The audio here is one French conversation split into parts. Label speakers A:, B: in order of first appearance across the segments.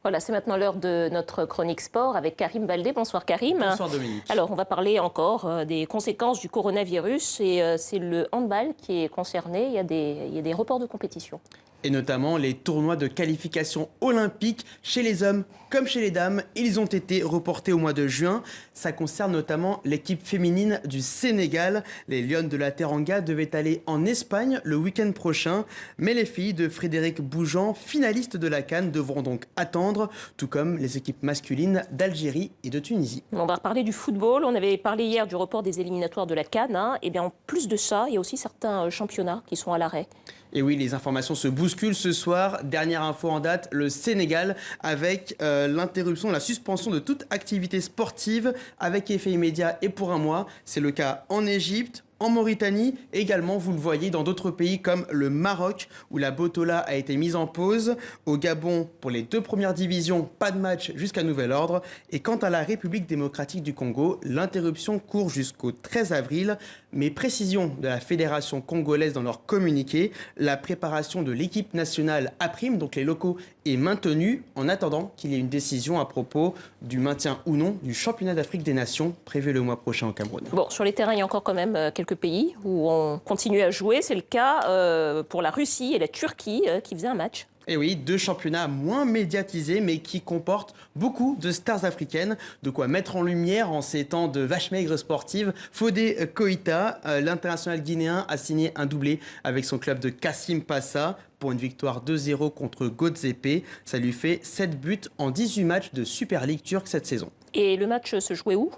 A: Voilà, c'est maintenant l'heure de notre chronique sport avec Karim Baldé. Bonsoir Karim.
B: Bonsoir Dominique.
A: Alors, on va parler encore des conséquences du coronavirus et c'est le handball qui est concerné. Il y a des reports de compétition.
B: Et notamment les tournois de qualification olympique chez les hommes comme chez les dames. Ils ont été reportés au mois de juin. Ça concerne notamment l'équipe féminine du Sénégal. Les Lionnes de la Teranga devaient aller en Espagne le week-end prochain. Mais les filles de Frédéric Boujan, finalistes de la CAN, devront donc attendre, tout comme les équipes masculines d'Algérie et de Tunisie.
A: On va reparler du football. On avait parlé hier du report des éliminatoires de la CAN. Et bien, en plus de ça, il y a aussi certains championnats qui sont à l'arrêt.
B: Et oui, les informations se bousculent ce soir. Dernière info en date, le Sénégal avec l'interruption, la suspension de toute activité sportive avec effet immédiat et pour un mois. C'est le cas en Égypte, en Mauritanie, également, vous le voyez, dans d'autres pays comme le Maroc, où la Botola a été mise en pause. Au Gabon, pour les 2 premières divisions, pas de match jusqu'à nouvel ordre. Et quant à la République démocratique du Congo, l'interruption court jusqu'au 13 avril. Mais précision de la Fédération congolaise dans leur communiqué, la préparation de l'équipe nationale à prime, donc les locaux, est maintenue en attendant qu'il y ait une décision à propos du maintien ou non du championnat d'Afrique des Nations prévu le mois prochain au Cameroun.
A: Bon, sur les terrains, il y a encore quand même quelques pays où on continue à jouer. C'est le cas pour la Russie et la Turquie qui faisaient un match.
B: Et oui, 2 championnats moins médiatisés, mais qui comportent beaucoup de stars africaines. De quoi mettre en lumière en ces temps de vaches maigres sportives. Fodé Koïta, l'international guinéen, a signé un doublé avec son club de Kassim Passa pour une victoire 2-0 contre Godzepe. Ça lui fait 7 buts en 18 matchs de Super League turque cette saison.
A: Et le match se jouait où ?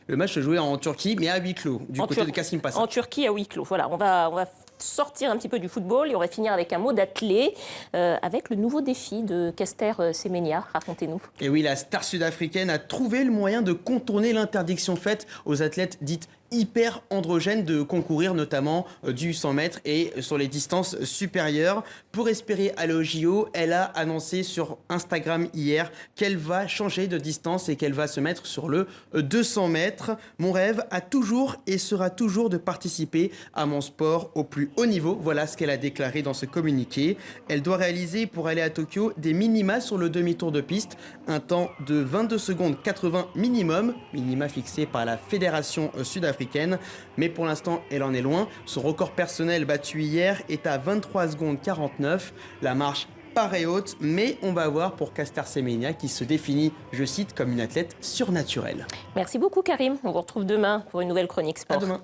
B: Le match se jouait en Turquie, mais à huis clos, du côté de Kassim Passa.
A: En Turquie, à huis clos. Voilà, on va sortir un petit peu du football et on va finir avec un mot d'athlé, avec le nouveau défi de Caster Semenya. Racontez-nous.
B: Et oui, la star sud-africaine a trouvé le moyen de contourner l'interdiction faite aux athlètes dites hyper androgènes de concourir notamment du 100 mètres et sur les distances supérieures. Pour espérer aller au JO, elle a annoncé sur Instagram hier qu'elle va changer de distance et qu'elle va se mettre sur le 200 mètres. Mon rêve a toujours et sera toujours de participer à mon sport au plus haut niveau. Voilà ce qu'elle a déclaré dans ce communiqué. Elle doit réaliser pour aller à Tokyo des minima sur le demi-tour de piste, un temps de 22 secondes 80 minimum, minima fixé par la Fédération sud-africaine. Mais pour l'instant, elle en est loin. Son record personnel battu hier est à 23 secondes 49. La marche paraît haute, mais on va voir pour Caster Semenya qui se définit, je cite, comme une athlète surnaturelle.
A: Merci beaucoup Karim. On vous retrouve demain pour une nouvelle chronique sport.
B: À demain.